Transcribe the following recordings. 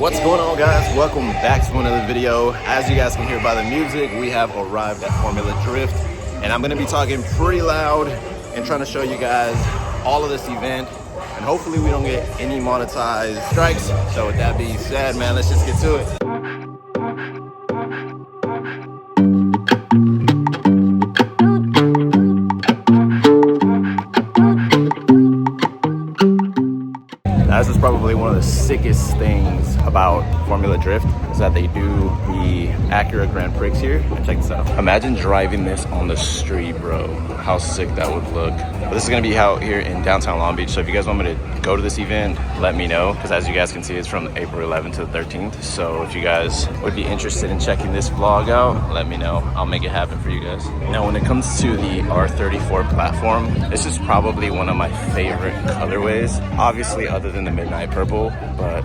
What's going on, guys? Welcome back to another video. As you guys can hear by the music, we have arrived at Formula Drift, and I'm gonna be talking pretty loud and trying to show you guys all of this event, and hopefully we don't get any monetized strikes. So with that being said, man, let's just get to it. This is probably one of the sickest things about Formula Drift is that they do the Acura Grand Prix here. And check this out. Imagine driving this on the street, bro. How sick that would look. But this is gonna be out here in downtown Long Beach. So if you guys want me to go to this event, let me know. Because as you guys can see, it's from April 11th to the 13th. So if you guys would be interested in checking this vlog out, let me know. I'll make it happen for you guys. Now, when it comes to the R34 platform, this is probably one of my favorite colorways. Obviously, other than the midnight purple, but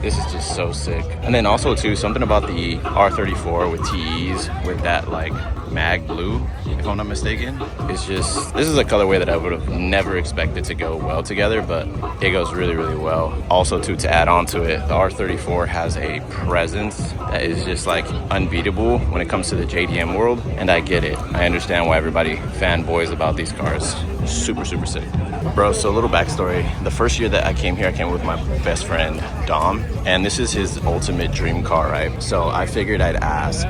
this is just so sick. And then also too, something about the R34 with TEs with that like mag blue, if I'm not mistaken, it's just, this is a colorway that I would have never expected to go well together, but it goes really, really well. Also too, to add on to it, the R34 has a presence that is just like unbeatable when it comes to the JDM world, and I get it. I understand why everybody fanboys about these cars. Super, super sick. Bro, so a little backstory. The first year that I came here, I came with my best friend, Dom, and this is his ultimate dream car, right? So I figured I'd ask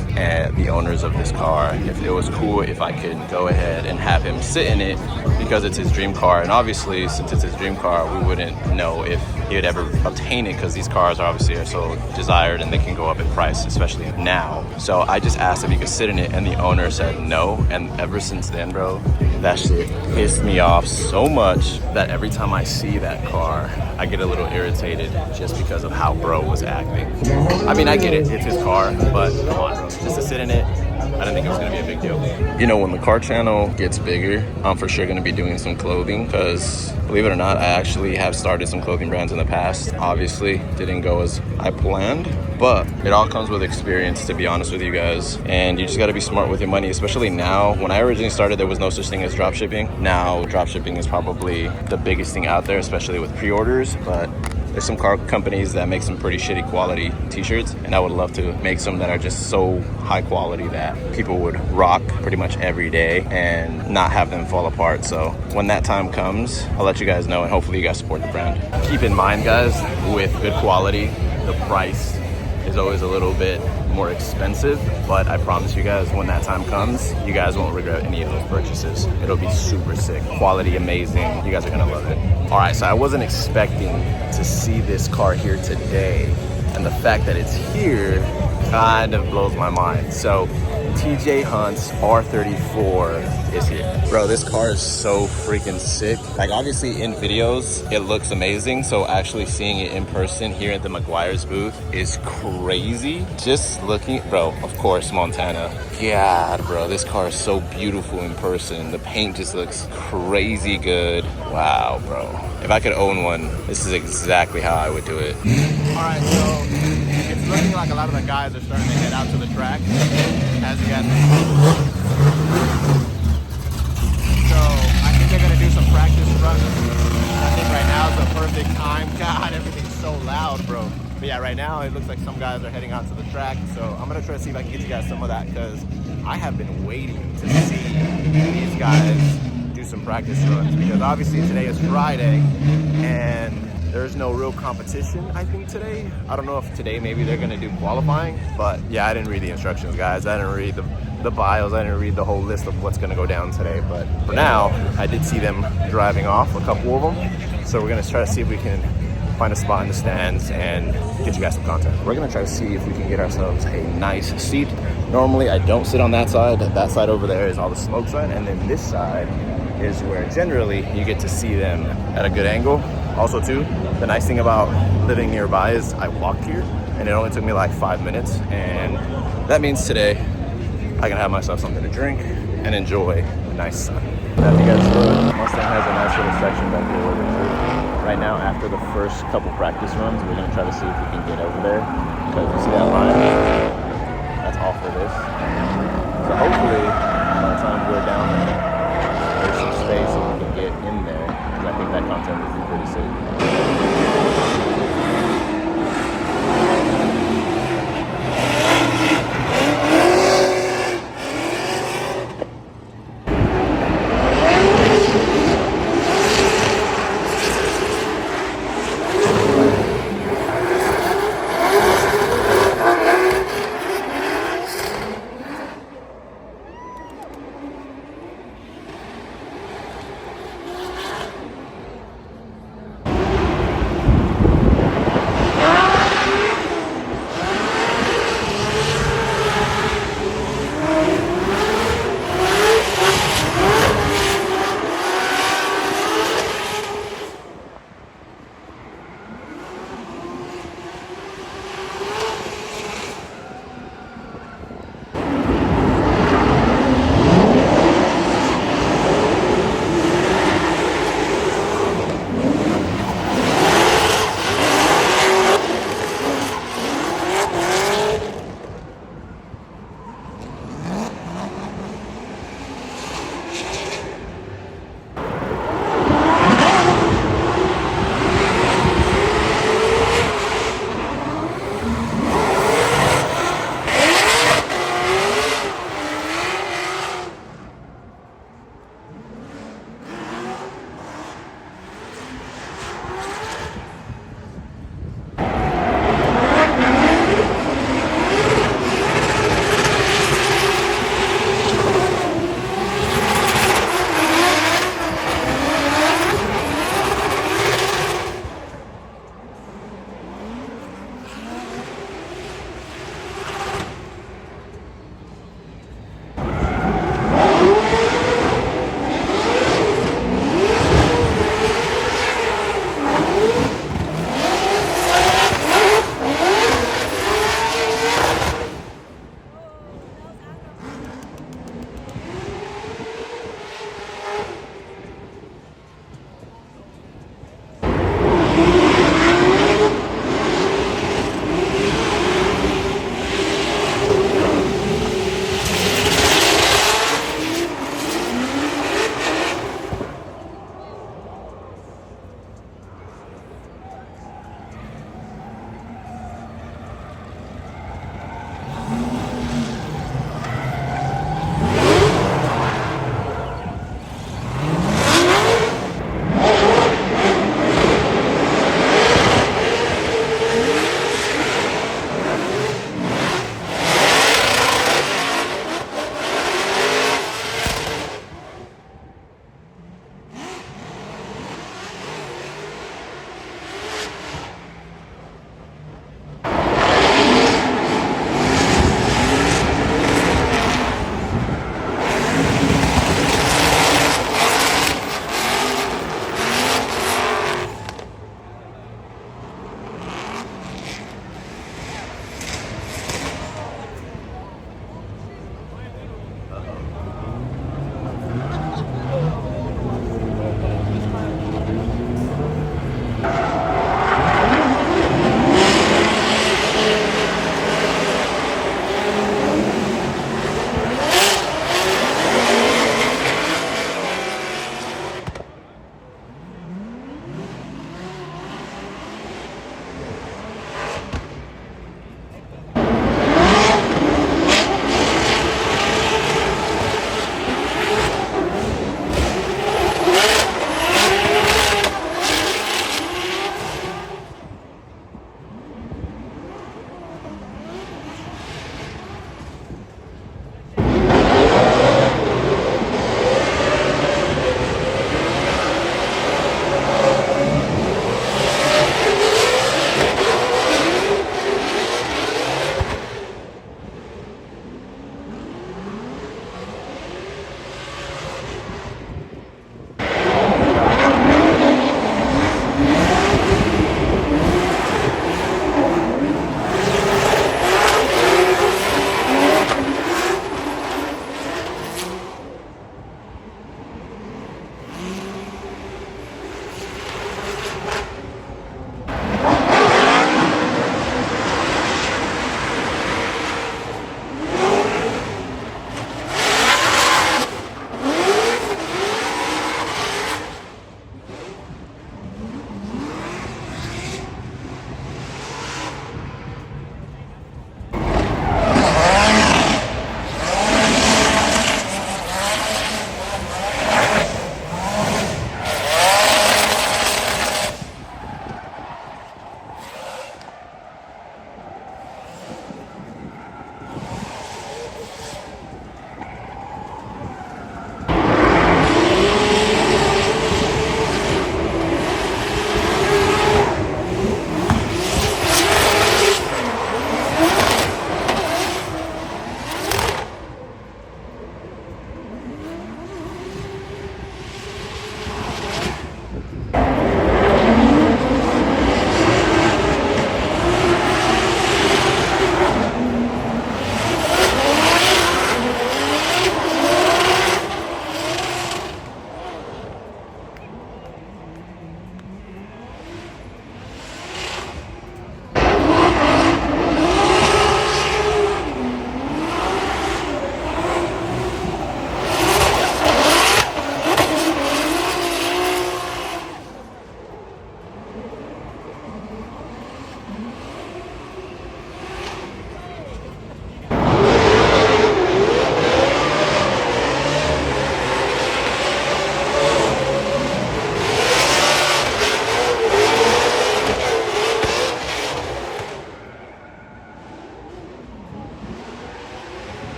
the owners of this car if it was cool if I could go ahead and have him sit in it because it's his dream car. And obviously, since it's his dream car, we wouldn't know if he would ever obtain it because these cars obviously are so desired and they can go up in price, especially now. So I just asked if he could sit in it and the owner said no. And ever since then, bro, that shit pissed me off so much that every time I see that car, I get a little irritated just because of how bro was acting. I mean, I get it, it's his car, but come on, bro, just to sit in it, I didn't think it was gonna be a big deal. You know, when the car channel gets bigger, I'm for sure gonna be doing some clothing because, believe it or not, I actually have started some clothing brands in the past. Obviously, didn't go as I planned, but it all comes with experience, to be honest with you guys. And you just gotta be smart with your money, especially now. When I originally started, there was no such thing as drop shipping. Now, drop shipping is probably the biggest thing out there, especially with pre-orders, but there's some car companies that make some pretty shitty quality t-shirts, and I would love to make some that are just so high quality that people would rock pretty much every day and not have them fall apart. So when that time comes, I'll let you guys know, and hopefully you guys support the brand. Keep in mind, guys, with good quality, the price is always a little bit more expensive, but I promise you guys, when that time comes, you guys won't regret any of those purchases. It'll be super sick, quality amazing. You guys are gonna love it. All right, so I wasn't expecting to see this car here today, and the fact that it's here kind of blows my mind. So TJ Hunt's R34 is here. Bro, this car is so freaking sick. Like, obviously in videos, it looks amazing. So actually seeing it in person here at the McGuire's booth is crazy. Just looking, bro, of course, Montana. God, bro, this car is so beautiful in person. The paint just looks crazy good. Wow, bro. If I could own one, this is exactly how I would do it. All right, so it's looking like a lot of the guys are starting to head out to the track, as you guys know. So I think they're gonna do some practice runs. I think right now is the perfect time. God, everything's so loud, bro. But yeah, right now it looks like some guys are heading out to the track. So I'm gonna try to see if I can get you guys some of that, because I have been waiting to see these guys do some practice runs, because obviously today is Friday and there's no real competition, I think, today. I don't know if today maybe they're gonna do qualifying, but yeah, I didn't read the instructions, guys. I didn't read the bios. I didn't read the whole list of what's gonna go down today. But for now, I did see them driving off, a couple of them. So we're gonna try to see if we can find a spot in the stands and get you guys some content. We're gonna try to see if we can get ourselves a nice seat. Normally, I don't sit on that side. That side over there is all the smoke side, and then this side is where generally you get to see them at a good angle. Also too, the nice thing about living nearby is I walked here and it only took me like 5 minutes, and that means today I can have myself something to drink and enjoy the nice sun. As you guys saw, Mustang has a nice little section back here where they're right now. After the first couple practice runs, we're gonna try to see if we can get over there, because you see that line? That's all for this. So hopefully by the time we're down there, there's some space so we can get in there, because I think that content would be pretty sick.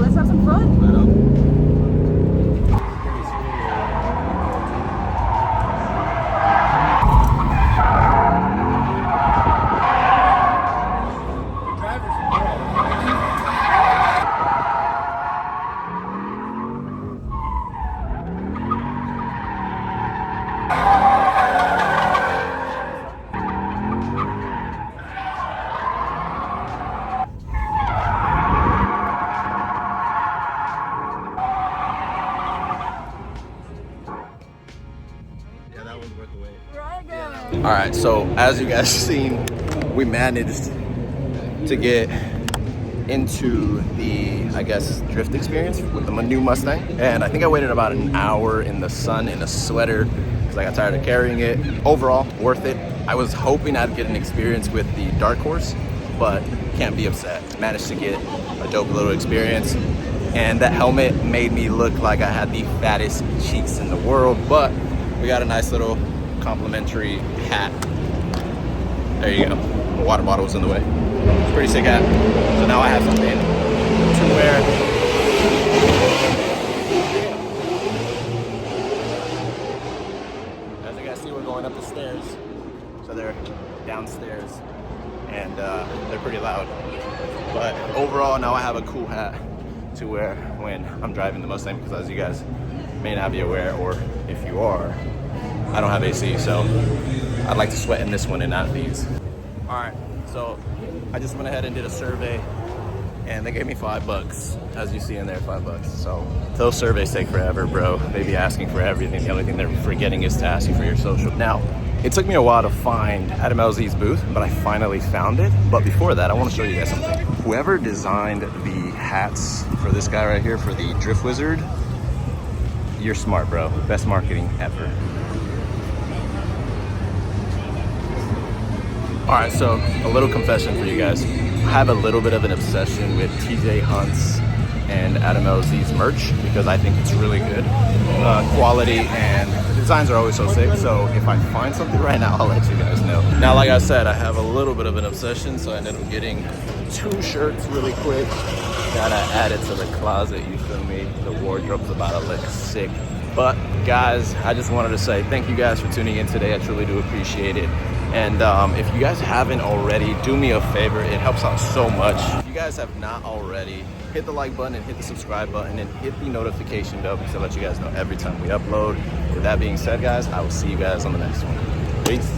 let's have some fun. Right on. All right, so as you guys seen, we managed to get into the, I guess, drift experience with the new Mustang. And I think I waited about an hour in the sun in a sweater because I got tired of carrying it. Overall, worth it. I was hoping I'd get an experience with the Dark Horse, but can't be upset. Managed to get a dope little experience. And that helmet made me look like I had the fattest cheeks in the world, but we got a nice little complimentary hat. There you go. The water bottle was in the way. It's a pretty sick hat. So now I have something to wear. As you guys see, we're going up the stairs. So they're downstairs and they're pretty loud. But overall, now I have a cool hat to wear when I'm driving the Mustang, because as you guys may not be aware, or if you are, I don't have AC, so I'd like to sweat in this one and not these. All right, so I just went ahead and did a survey and they gave me $5. As you see in there, $5. So those surveys take forever, bro. They be asking for everything. The only thing they're forgetting is to ask you for your social. Now, it took me a while to find Adam LZ's booth, but I finally found it. But before that, I want to show you guys something. Whoever designed the hats for this guy right here, for the Drift Wizard, you're smart, bro. Best marketing ever. All right, so a little confession for you guys. I have a little bit of an obsession with TJ Hunt's and Adam LZ's merch because I think it's really good. Quality and the designs are always so sick. So if I find something right now, I'll let you guys know. Now, like I said, I have a little bit of an obsession, so I ended up getting 2 shirts really quick. Gotta add it to the closet, you feel me? The wardrobe's about to look sick. But guys, I just wanted to say thank you guys for tuning in today. I truly do appreciate it. And if you guys haven't already, do me a favor. It helps out so much. If you guys have not already, hit the like button and hit the subscribe button and hit the notification bell because I'll let you guys know every time we upload. With that being said, guys, I will see you guys on the next one. Peace.